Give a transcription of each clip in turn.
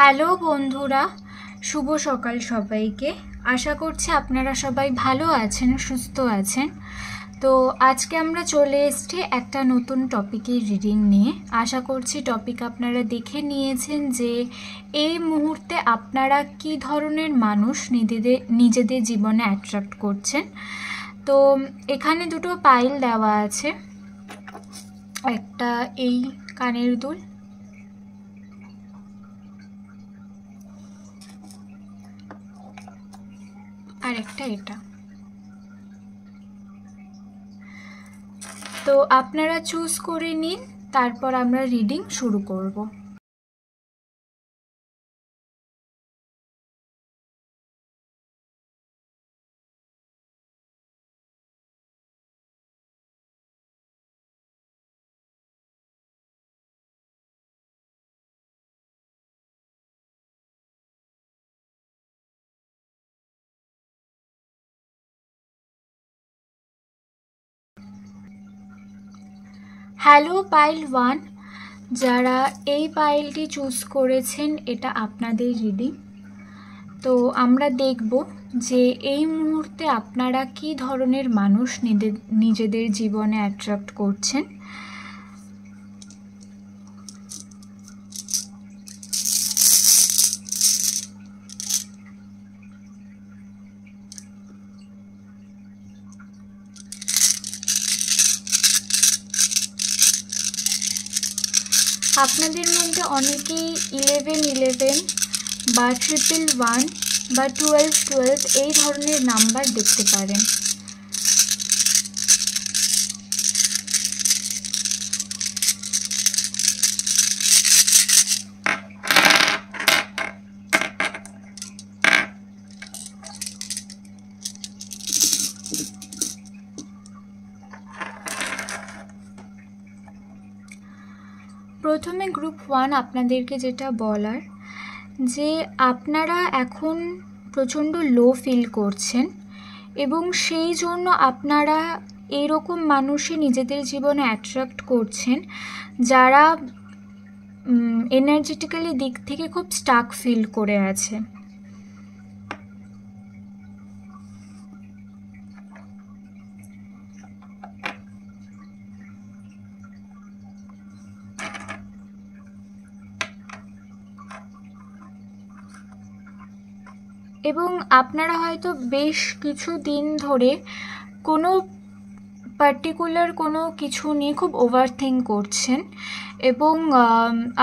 Hello বন্ধুরা, শুভ সকাল সবাইকে। আশা করছি আপনারা সবাই ভালো আছেন, সুস্থ আছেন। তো আজকে আমরা চলে এসেছি একটা নতুন টপিকের রিডিং নিয়ে। আশা করছি টপিক আপনারা দেখে নিয়েছেন যে এই মুহূর্তে আপনারা কি ধরনের মানুষ নিজেদের জীবনে অ্যাট্রাক্ট করছেন। তো এখানে দুটো পাইল দেওয়া আছে, একটা এই কানের দুল আর একটা এটা। তো আপনারা চুজ করে নিন, তারপর আমরা রিডিং শুরু করব। হ্যালো পাইল 1, যারা এই পাইলটি চুজ করেছেন এটা আপনাদের রিডিং। তো আমরা দেখব যে এই মুহূর্তে আপনারা কি ধরনের মানুষ নিজেদের জীবনে অ্যাট্রাক্ট করছেন। আপনাদের মধ্যে অনেকেই 1111 বা 111 বা 1212 এই ধরনের নাম্বার দেখতে পারেন। প্রথমে গ্রুপ 1 আপনাদেরকে যেটা বলার, যে আপনারা এখন প্রচণ্ড লো ফিল করছেন এবং সেই জন্য আপনারা এইরকম মানুষই নিজেদের জীবনে অ্যাট্রাক্ট করছেন যারা এনার্জেটিক্যালি দিক থেকে খুব স্টাক ফিল করে আছে। এবং আপনারা হয়তো বেশ কিছু দিন ধরে কোনো পার্টিকুলার কোনো কিছু নিয়ে খুব ওভারথিঙ্ক করছেন এবং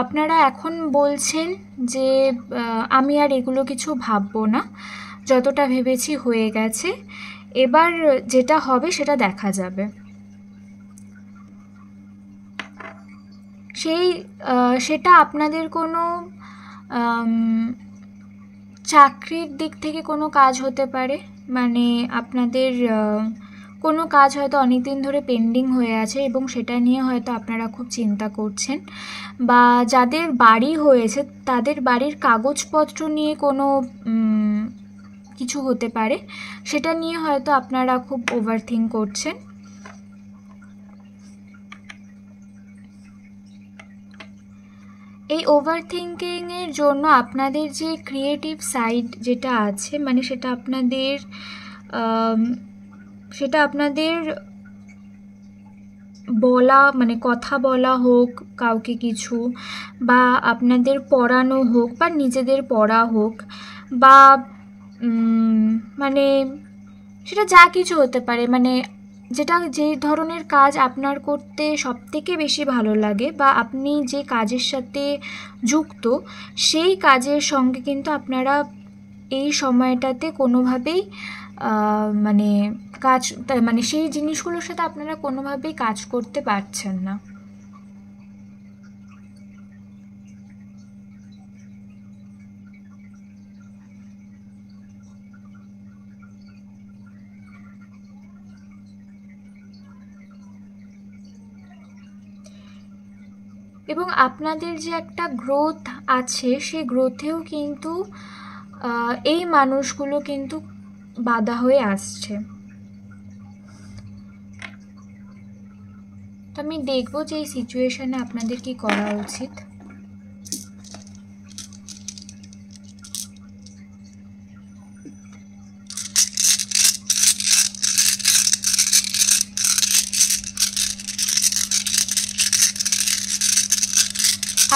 আপনারা এখন বলছেন যে আমি আর এগুলো কিছু ভাববো না, যতটা ভেবেছি হয়ে গেছে, এবার যেটা হবে সেটা দেখা যাবে। সেটা আপনাদের কোনো চাকরির দিক থেকে কোনো কাজ হতে পারে, মানে আপনাদের কোনো কাজ হয়তো অনেক দিন ধরে পেন্ডিং হয়ে আছে এবং সেটা নিয়ে হয়তো আপনারা খুব চিন্তা করছেন, বা যাদের বাড়ি হয়েছে তাদের বাড়ির কাগজপত্র নিয়ে কোনো কিছু হতে পারে, সেটা নিয়ে হয়তো আপনারা খুব ওভারথিঙ্ক করছেন। এই ওভারথিঙ্কিংয়ের জন্য আপনাদের যে ক্রিয়েটিভ সাইড যেটা আছে, মানে সেটা আপনাদের বলা, মানে কথা বলা হোক কাউকে কিছু, বা আপনাদের পড়ানো হোক বা নিজেদের পড়া হোক, বা মানে সেটা যা কিছু হতে পারে, মানে যে ধরনের কাজ আপনার করতে সবথেকে বেশি ভালো লাগে বা আপনি যে কাজের সাথে যুক্ত, সেই কাজের সঙ্গে কিন্তু আপনারা এই সময়টাতে কোনোভাবেই মানে সেই জিনিসগুলোর সাথে আপনারা কোনোভাবেই কাজ করতে পারছেন না। এবং আপনাদের যে একটা গ্রোথ আছে, সেই গ্রোথেও কিন্তু এই মানুষগুলো কিন্তু বাধা হয়ে আসছে। তো আমি দেখব যে এই সিচুয়েশনে আপনাদের কি করা উচিত।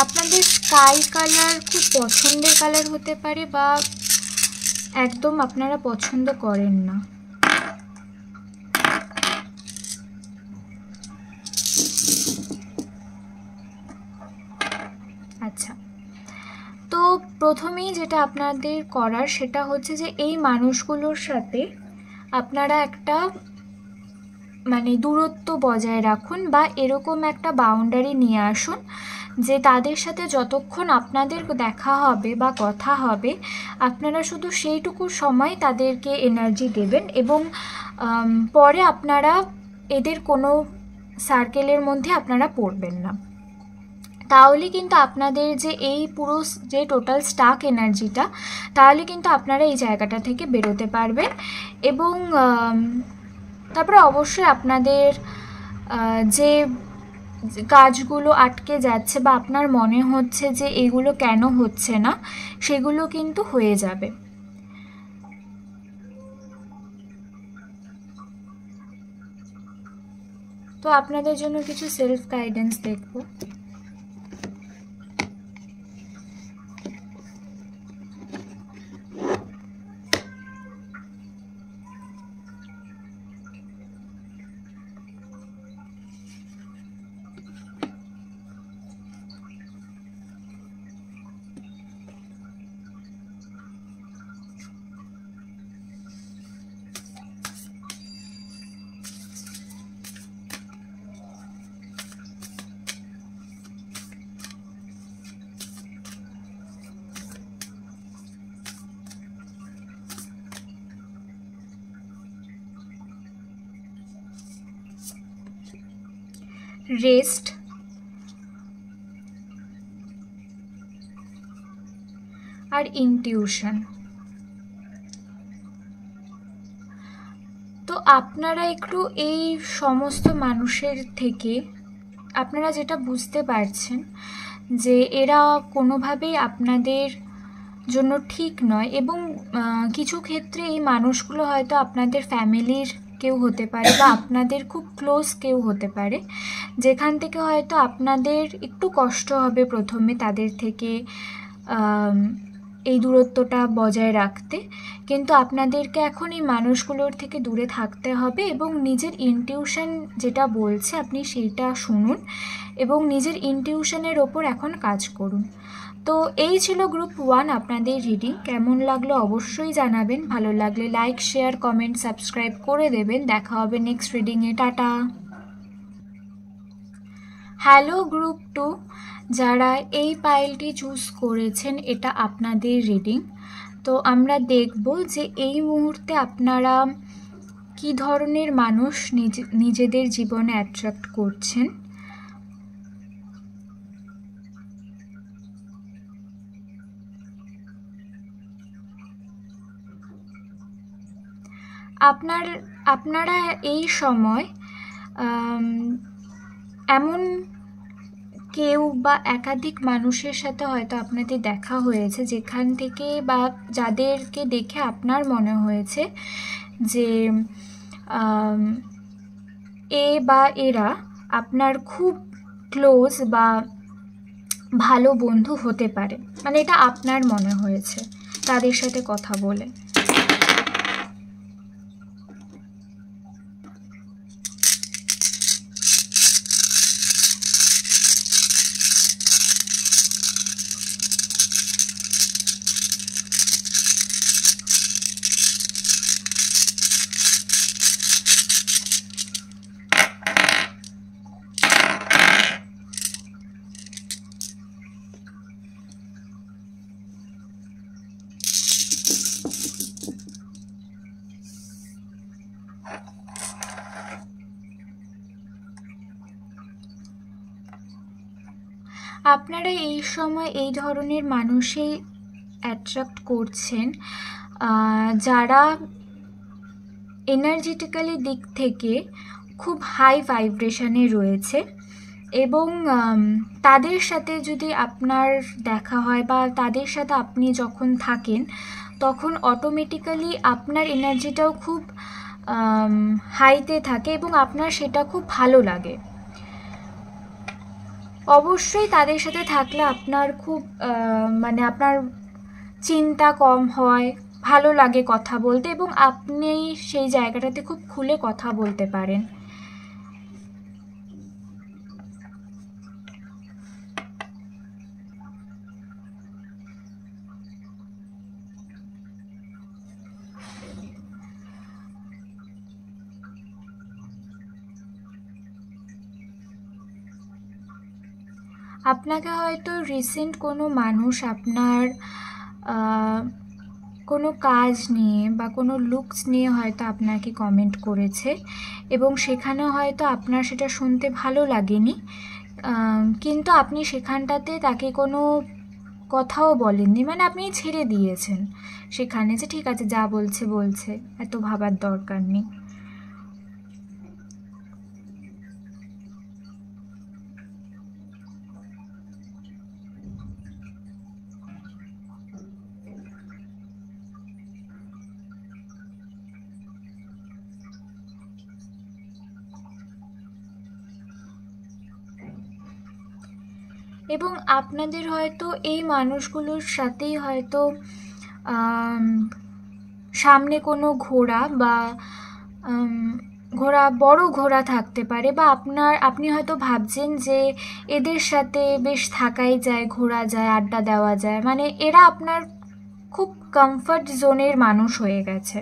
আপনাদের স্কাই কালার খুব পছন্দের কালার হতে পারে বা একদম আপনারা পছন্দ করেন না। আচ্ছা, তো প্রথমেই যেটা আপনাদের করার সেটা হচ্ছে যে এই মানুষগুলোর সাথে আপনারা একটা মানে দূরত্ব বজায় রাখুন বা এরকম একটা বাউন্ডারি নিয়ে আসুন যে তাদের সাথে যতক্ষণ আপনাদের দেখা হবে বা কথা হবে আপনারা শুধু সেইটুকু সময় তাদেরকে এনার্জি দেবেন এবং পরে আপনারা এদের কোনো সার্কেলের মধ্যে আপনারা পড়বেন না। তাহলে কিন্তু আপনাদের যে এই পুরো যে টোটাল স্টাক এনার্জিটা, তাহলে কিন্তু আপনারা এই জায়গাটা থেকে বেরোতে পারবেন। এবং তারপরে অবশ্যই আপনাদের যে কাজগুলো আটকে যাচ্ছে বা আপনার মনে হচ্ছে যে এগুলো কেন হচ্ছে না, সেগুলো কিন্তু হয়ে যাবে। তো আপনাদের জন্য কিছু সেলফ গাইডেন্স দেখব। রেস্ট, আর ইনটিউশন। তো আপনারা একটু এই সমস্ত মানুষের থেকে আপনারা যেটা বুঝতে পারছেন যে এরা কোনোভাবেই আপনাদের জন্য ঠিক নয় এবং কিছু ক্ষেত্রে এই মানুষগুলো হয়তো আপনাদের ফ্যামিলির কেউ হতে পারে বা আপনাদের খুব ক্লোজ কেউ হতে পারে, যেখান থেকে হয়তো আপনাদের একটু কষ্ট হবে প্রথমে তাদের থেকে এই দূরত্বটা বজায় রাখতে, কিন্তু আপনাদেরকে এখন এই মানুষগুলোর থেকে দূরে থাকতে হবে এবং নিজের ইনটিউশন যেটা বলছে আপনি সেইটা শুনুন এবং নিজের ইনটিউশনের ওপর এখন কাজ করুন। তো এই ছিল গ্রুপ 1 আপনাদের রিডিং। কেমন লাগলো অবশ্যই জানাবেন, ভালো লাগলে লাইক, শেয়ার, কমেন্ট, সাবস্ক্রাইব করে দেবেন। দেখা হবে নেক্সট রিডিংয়ে। টাটা। হ্যালো গ্রুপ 2, যারা এই পাইলটি চুজ করেছেন এটা আপনাদের রিডিং। তো আমরা দেখব যে এই মুহূর্তে আপনারা কি ধরনের মানুষ নিজেদের জীবনে অ্যাট্রাক্ট করছেন। আপনারা এই সময় এমন কেউ বা একাধিক মানুষের সাথে হয়তো আপনাদের দেখা হয়েছে যেখান থেকে বা যাদেরকে দেখে আপনার মনে হয়েছে যে এ বা এরা আপনার খুব ক্লোজ বা ভালো বন্ধু হতে পারে, মানে এটা আপনার মনে হয়েছে তাদের সাথে কথা বলে। আপনারা এই সময় এই ধরনের মানুষই অ্যাট্রাক্ট করছেন যারা এনার্জেটিক্যালি দিক থেকে খুব হাই ভাইব্রেশনে রয়েছে এবং তাদের সাথে যদি আপনার দেখা হয় বা তাদের সাথে আপনি যখন থাকেন তখন অটোমেটিক্যালি আপনার এনার্জিটাও খুব হাইতে থাকে এবং আপনার সেটা খুব ভালো লাগে। অবশ্যই তাদের সাথে থাকলে আপনার খুব মানে আপনার চিন্তা কম হয়, ভালো লাগে কথা বলতে, এবং আপনি সেই জায়গাটাতে খুব খুলে কথা বলতে পারেন। আপনাকে হয়তো রিসেন্ট কোনো মানুষ আপনার কোনো কাজ নিয়ে বা কোনো লুকস নিয়ে হয়তো আপনাকে কমেন্ট করেছে, এবং সেখানে হয়তো আপনার সেটা শুনতে ভালো লাগেনি, কিন্তু আপনি সেখানটাতে তাকে কোনো কথাও বলেননি, মানে আপনি ছেড়ে দিয়েছেন সেখানে, যে ঠিক আছে যা বলছে বলছে, এত ভাবার দরকার নেই। এবং আপনাদের হয়তো এই মানুষগুলোর সাথেই হয়তো সামনে কোনো ঘোড়া বা বড় ঘোড়া থাকতে পারে, বা আপনি হয়তো ভাবছেন যে এদের সাথে বেশ থাকাই যায়, ঘোরা যায়, আড্ডা দেওয়া যায়, মানে এরা আপনার খুব কমফর্ট জোনের মানুষ হয়ে গেছে।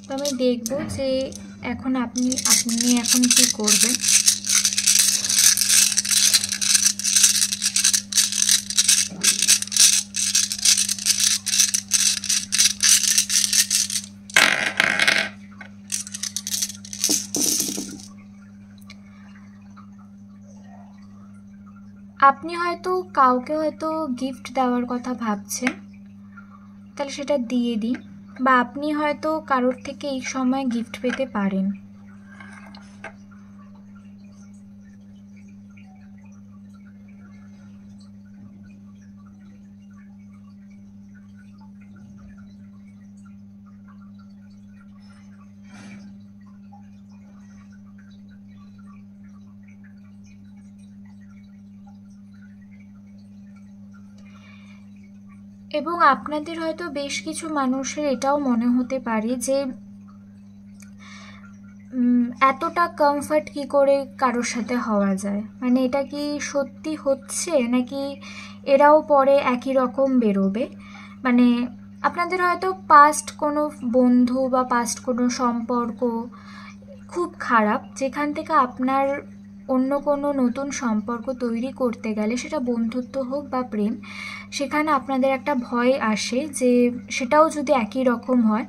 তো আমি দেখব যে এখন আপনি এখন কি করবেন। আপনি হয়তো কাউকে হয়তো গিফট দেওয়ার কথা ভাবছেন, তাহলে সেটা দিয়ে দিন, বা আপনি হয়তো কারোর থেকে এই সময় গিফট পেতে পারেন। এবং আপনাদের হয়তো বেশ কিছু মানুষের এটাও মনে হতে পারে যে এতটা কমফর্ট কি করে কারোর সাথে হওয়া যায়, মানে এটা কি সত্যি হচ্ছে নাকি এরাও পরে একই রকম বেরোবে। মানে আপনাদের হয়তো পাস্ট কোনো বন্ধু বা পাস্ট কোনো সম্পর্ক খুব খারাপ, যেখান থেকে আপনার অন্য কোনো নতুন সম্পর্ক তৈরি করতে গেলে, সেটা বন্ধুত্ব হোক বা প্রেম, সেখানে আপনাদের একটা ভয় আসে যে সেটাও যদি একই রকম হয়,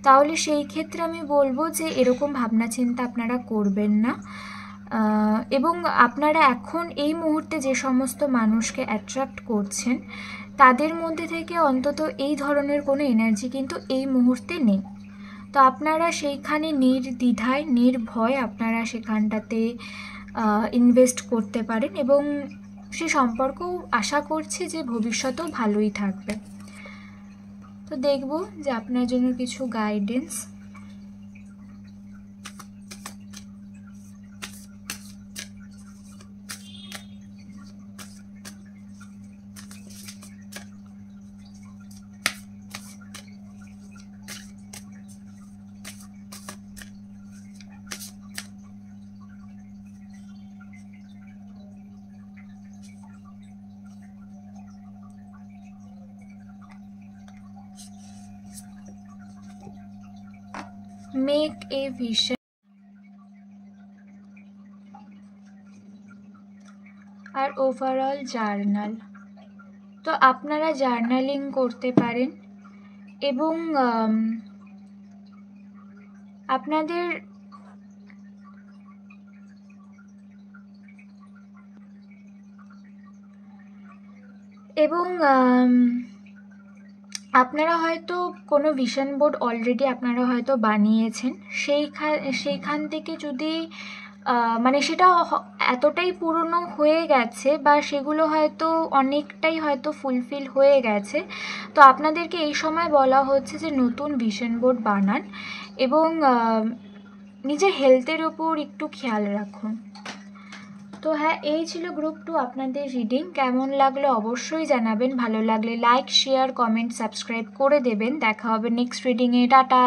তাহলে সেই ক্ষেত্রে আমি বলবো যে এরকম ভাবনা চিন্তা আপনারা করবেন না। এবং আপনারা এখন এই মুহূর্তে যে সমস্ত মানুষকে অ্যাট্রাক্ট করছেন, তাদের মধ্যে থেকে অন্তত এই ধরনের কোনো এনার্জি কিন্তু এই মুহূর্তে নেই। তো আপনারা সেইখানে নির্দ্বিধায় নির্ভয় আপনারা সেখানটাতে ইনভেস্ট করতে পারেন, এবং সে সম্পর্ক আশা করছি যে ভবিষ্যতেও ভালোই থাকবে। তো দেখব যে আপনার জন্য কিছু গাইডেন্স। মেক এ ভিশন আর ওভারঅল জার্নাল। তো আপনারা জার্নালিং করতে পারেন, এবং আপনাদের আপনারা হয়তো কোনো ভিশন বোর্ড অলরেডি আপনারা হয়তো বানিয়েছেন, সেইখান থেকে যদি মানে সেটা এতটাই পুরনো হয়ে গেছে বা সেগুলো হয়তো অনেকটাই হয়তো ফুলফিল হয়ে গেছে, তো আপনাদেরকে এই সময় বলা হচ্ছে যে নতুন ভিশন বোর্ড বানান, এবং নিজের হেলথের ওপর একটু খেয়াল রাখুন। তো হ্যাঁ, এই ছিল গ্রুপ 2 আপনাদের রিডিং। কেমন লাগলো অবশ্যই জানাবেন, ভালো লাগলে লাইক, শেয়ার, কমেন্ট, সাবস্ক্রাইব করে দেবেন। দেখা হবে নেক্সট রিডিংয়ে। টাটা।